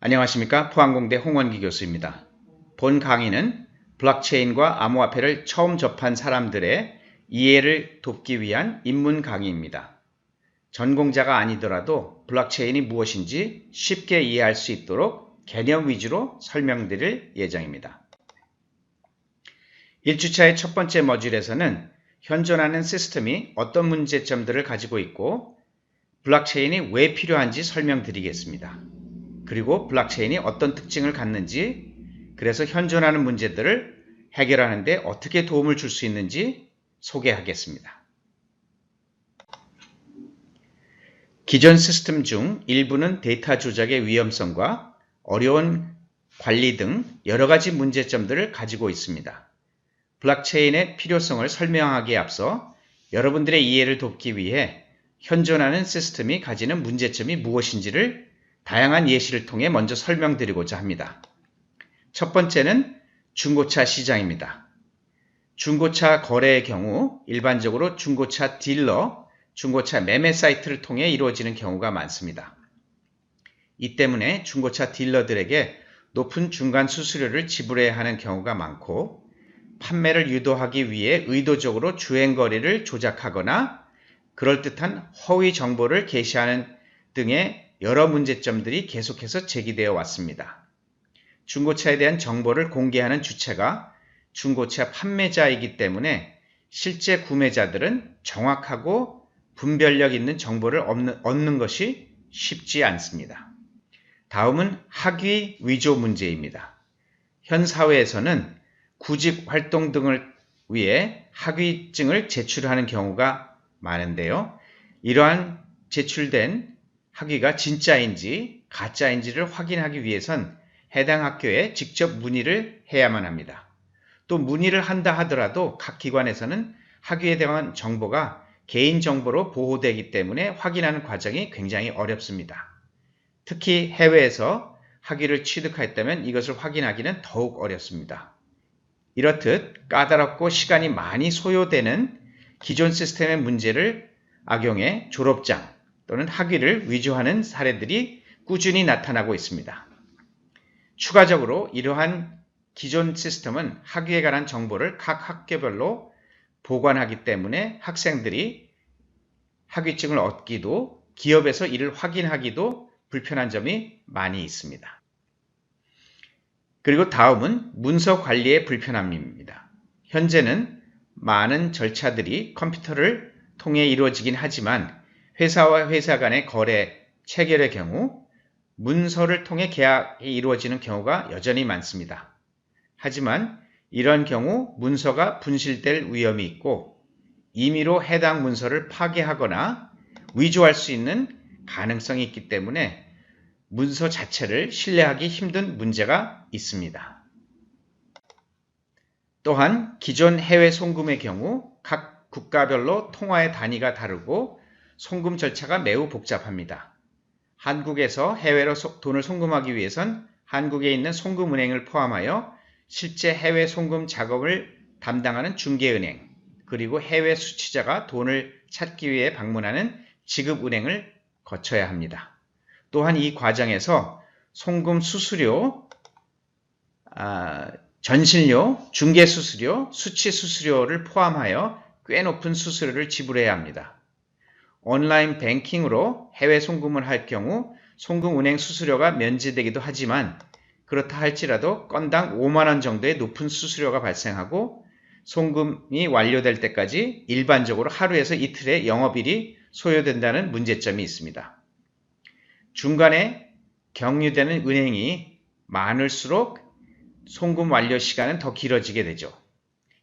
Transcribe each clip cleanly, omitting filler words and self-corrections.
안녕하십니까. 포항공대 홍원기 교수입니다. 본 강의는 블록체인과 암호화폐를 처음 접한 사람들의 이해를 돕기 위한 입문 강의입니다. 전공자가 아니더라도 블록체인이 무엇인지 쉽게 이해할 수 있도록 개념 위주로 설명드릴 예정입니다. 1주차의 첫 번째 모듈에서는 현존하는 시스템이 어떤 문제점들을 가지고 있고 블록체인이 왜 필요한지 설명드리겠습니다. 그리고 블록체인이 어떤 특징을 갖는지, 그래서 현존하는 문제들을 해결하는 데 어떻게 도움을 줄 수 있는지 소개하겠습니다. 기존 시스템 중 일부는 데이터 조작의 위험성과 어려운 관리 등 여러 가지 문제점들을 가지고 있습니다. 블록체인의 필요성을 설명하기에 앞서 여러분들의 이해를 돕기 위해 현존하는 시스템이 가지는 문제점이 무엇인지를 다양한 예시를 통해 먼저 설명드리고자 합니다. 첫 번째는 중고차 시장입니다. 중고차 거래의 경우 일반적으로 중고차 딜러, 중고차 매매 사이트를 통해 이루어지는 경우가 많습니다. 이 때문에 중고차 딜러들에게 높은 중간 수수료를 지불해야 하는 경우가 많고, 판매를 유도하기 위해 의도적으로 주행거리를 조작하거나 그럴듯한 허위 정보를 게시하는 등의 여러 문제점들이 계속해서 제기되어 왔습니다. 중고차에 대한 정보를 공개하는 주체가 중고차 판매자이기 때문에 실제 구매자들은 정확하고 분별력 있는 정보를 얻는 것이 쉽지 않습니다. 다음은 학위 위조 문제입니다. 현 사회에서는 구직 활동 등을 위해 학위증을 제출하는 경우가 많은데요. 이러한 제출된 학위가 진짜인지 가짜인지를 확인하기 위해선 해당 학교에 직접 문의를 해야만 합니다. 또 문의를 한다 하더라도 각 기관에서는 학위에 대한 정보가 개인정보로 보호되기 때문에 확인하는 과정이 굉장히 어렵습니다. 특히 해외에서 학위를 취득했다면 이것을 확인하기는 더욱 어렵습니다. 이렇듯 까다롭고 시간이 많이 소요되는 기존 시스템의 문제를 악용해 졸업장 또는 학위를 위조하는 사례들이 꾸준히 나타나고 있습니다. 추가적으로 이러한 기존 시스템은 학위에 관한 정보를 각 학교별로 보관하기 때문에 학생들이 학위증을 얻기도 기업에서 이를 확인하기도 불편한 점이 많이 있습니다. 그리고 다음은 문서 관리의 불편함입니다. 현재는 많은 절차들이 컴퓨터를 통해 이루어지긴 하지만 회사와 회사 간의 거래, 체결의 경우 문서를 통해 계약이 이루어지는 경우가 여전히 많습니다. 하지만 이런 경우 문서가 분실될 위험이 있고 임의로 해당 문서를 파괴하거나 위조할 수 있는 가능성이 있기 때문에 문서 자체를 신뢰하기 힘든 문제가 있습니다. 또한 기존 해외 송금의 경우 각 국가별로 통화의 단위가 다르고 송금 절차가 매우 복잡합니다. 한국에서 해외로 돈을 송금하기 위해선 한국에 있는 송금은행을 포함하여 실제 해외 송금 작업을 담당하는 중개은행, 그리고 해외 수취자가 돈을 찾기 위해 방문하는 지급은행을 거쳐야 합니다. 또한 이 과정에서 송금 수수료, 전신료, 중개수수료, 수취수수료를 포함하여 꽤 높은 수수료를 지불해야 합니다. 온라인 뱅킹으로 해외 송금을 할 경우 송금은행 수수료가 면제되기도 하지만 그렇다 할지라도 건당 5만원 정도의 높은 수수료가 발생하고 송금이 완료될 때까지 일반적으로 하루에서 이틀의 영업일이 소요된다는 문제점이 있습니다. 중간에 경유되는 은행이 많을수록 송금 완료 시간은 더 길어지게 되죠.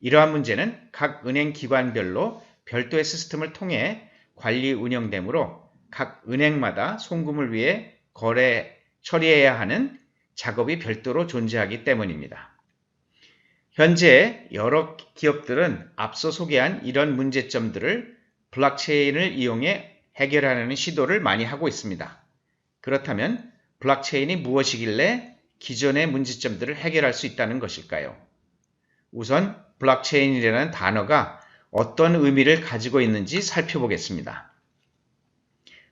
이러한 문제는 각 은행 기관별로 별도의 시스템을 통해 관리 운영되므로 각 은행마다 송금을 위해 처리해야 하는 작업이 별도로 존재하기 때문입니다. 현재 여러 기업들은 앞서 소개한 이런 문제점들을 블록체인을 이용해 해결하려는 시도를 많이 하고 있습니다. 그렇다면 블록체인이 무엇이길래 기존의 문제점들을 해결할 수 있다는 것일까요? 우선 블록체인이라는 단어가 어떤 의미를 가지고 있는지 살펴보겠습니다.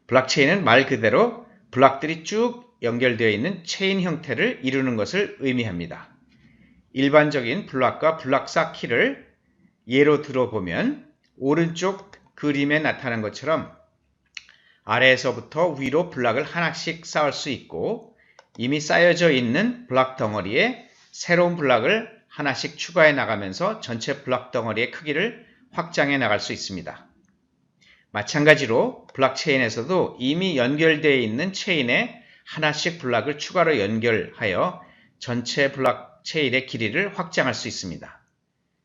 블록체인은 말 그대로 블록들이 쭉 연결되어 있는 체인 형태를 이루는 것을 의미합니다. 일반적인 블록과 블록 쌓기를 예로 들어보면 오른쪽 그림에 나타난 것처럼 아래에서부터 위로 블록을 하나씩 쌓을 수 있고 이미 쌓여져 있는 블록 덩어리에 새로운 블록을 하나씩 추가해 나가면서 전체 블록 덩어리의 크기를 확장해 나갈 수 있습니다. 마찬가지로 블록체인에서도 이미 연결되어 있는 체인에 하나씩 블록을 추가로 연결하여 전체 블록체인의 길이를 확장할 수 있습니다.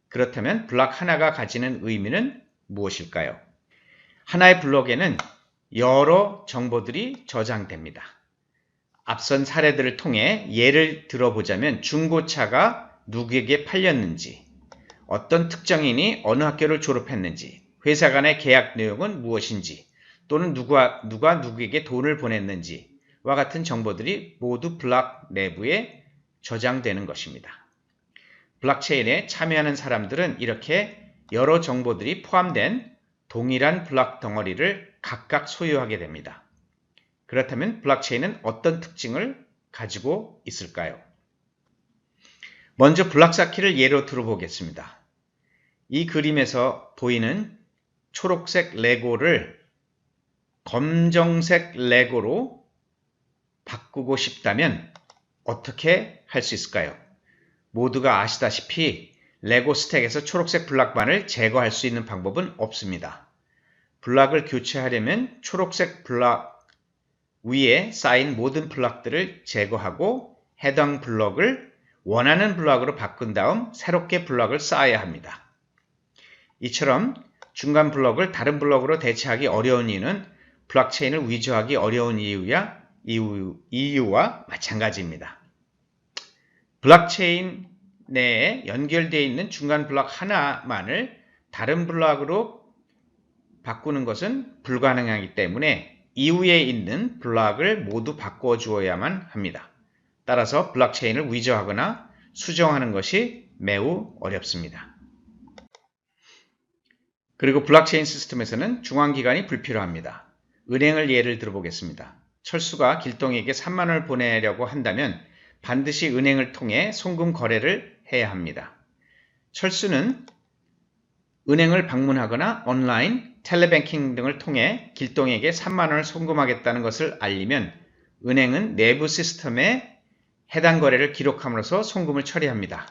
그렇다면 블록 하나가 가지는 의미는 무엇일까요? 하나의 블록에는 여러 정보들이 저장됩니다. 앞선 사례들을 통해 예를 들어보자면 중고차가 누구에게 팔렸는지, 어떤 특정인이 어느 학교를 졸업했는지, 회사 간의 계약 내용은 무엇인지, 또는 누가 누구에게 돈을 보냈는지와 같은 정보들이 모두 블록 내부에 저장되는 것입니다. 블록체인에 참여하는 사람들은 이렇게 여러 정보들이 포함된 동일한 블록 덩어리를 각각 소유하게 됩니다. 그렇다면 블록체인은 어떤 특징을 가지고 있을까요? 먼저 블록 쌓기를 예로 들어보겠습니다. 이 그림에서 보이는 초록색 레고를 검정색 레고로 바꾸고 싶다면 어떻게 할 수 있을까요? 모두가 아시다시피 레고 스택에서 초록색 블록만을 제거할 수 있는 방법은 없습니다. 블록을 교체하려면 초록색 블록 위에 쌓인 모든 블록들을 제거하고 해당 블록을 원하는 블록으로 바꾼 다음 새롭게 블록을 쌓아야 합니다. 이처럼 중간 블록을 다른 블록으로 대체하기 어려운 이유는 블록체인을 위조하기 어려운 이유와 마찬가지입니다. 블록체인 내에 연결되어 있는 중간 블록 하나만을 다른 블록으로 바꾸는 것은 불가능하기 때문에 이후에 있는 블록을 모두 바꿔 주어야만 합니다. 따라서 블록체인을 위조하거나 수정하는 것이 매우 어렵습니다. 그리고 블록체인 시스템에서는 중앙기관이 불필요합니다. 은행을 예를 들어보겠습니다. 철수가 길동에게 3만 원을 보내려고 한다면 반드시 은행을 통해 송금 거래를 해야 합니다. 철수는 은행을 방문하거나 온라인, 텔레뱅킹 등을 통해 길동에게 3만 원을 송금하겠다는 것을 알리면 은행은 내부 시스템에 해당 거래를 기록함으로써 송금을 처리합니다.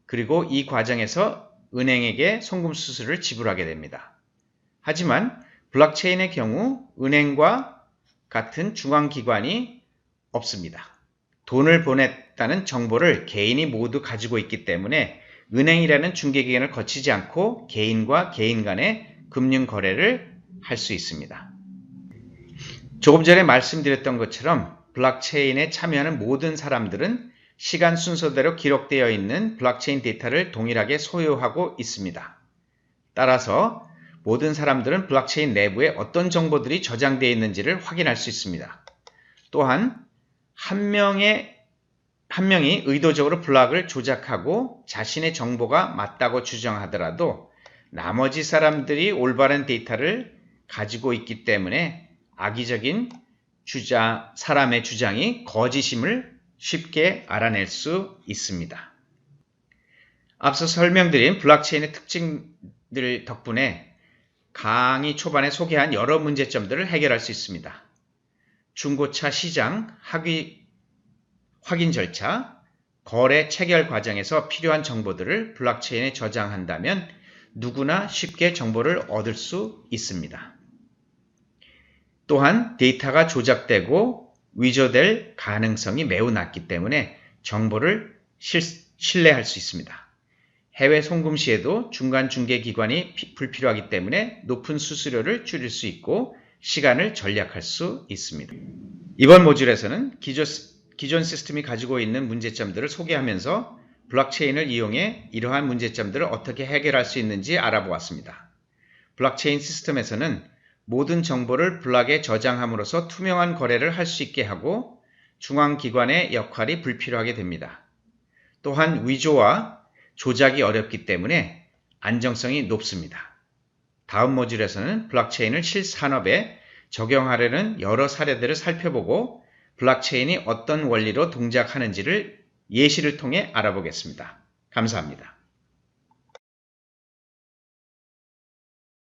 그리고 이 과정에서 은행에게 송금 수수료를 지불하게 됩니다. 하지만 블록체인의 경우 은행과 같은 중앙기관이 없습니다. 돈을 보냈다는 정보를 개인이 모두 가지고 있기 때문에 은행이라는 중개기관을 거치지 않고 개인과 개인 간의 금융 거래를 할 수 있습니다. 조금 전에 말씀드렸던 것처럼 블록체인에 참여하는 모든 사람들은 시간 순서대로 기록되어 있는 블록체인 데이터를 동일하게 소유하고 있습니다. 따라서 모든 사람들은 블록체인 내부에 어떤 정보들이 저장되어 있는지를 확인할 수 있습니다. 또한 한 명이 의도적으로 블록을 조작하고 자신의 정보가 맞다고 주장하더라도 나머지 사람들이 올바른 데이터를 가지고 있기 때문에 악의적인 사람의 주장이 거짓임을 쉽게 알아낼 수 있습니다. 앞서 설명드린 블록체인의 특징들 덕분에 강의 초반에 소개한 여러 문제점들을 해결할 수 있습니다. 중고차 시장, 확인 절차, 거래 체결 과정에서 필요한 정보들을 블록체인에 저장한다면 누구나 쉽게 정보를 얻을 수 있습니다. 또한 데이터가 조작되고 위조될 가능성이 매우 낮기 때문에 정보를 신뢰할 수 있습니다. 해외 송금 시에도 중간 중개기관이 불필요하기 때문에 높은 수수료를 줄일 수 있고 시간을 절약할 수 있습니다. 이번 모듈에서는 기존 시스템이 가지고 있는 문제점들을 소개하면서 블록체인을 이용해 이러한 문제점들을 어떻게 해결할 수 있는지 알아보았습니다. 블록체인 시스템에서는 모든 정보를 블록에 저장함으로써 투명한 거래를 할 수 있게 하고 중앙기관의 역할이 불필요하게 됩니다. 또한 위조와 조작이 어렵기 때문에 안정성이 높습니다. 다음 모듈에서는 블록체인을 실산업에 적용하려는 여러 사례들을 살펴보고 블록체인이 어떤 원리로 동작하는지를 예시를 통해 알아보겠습니다. 감사합니다.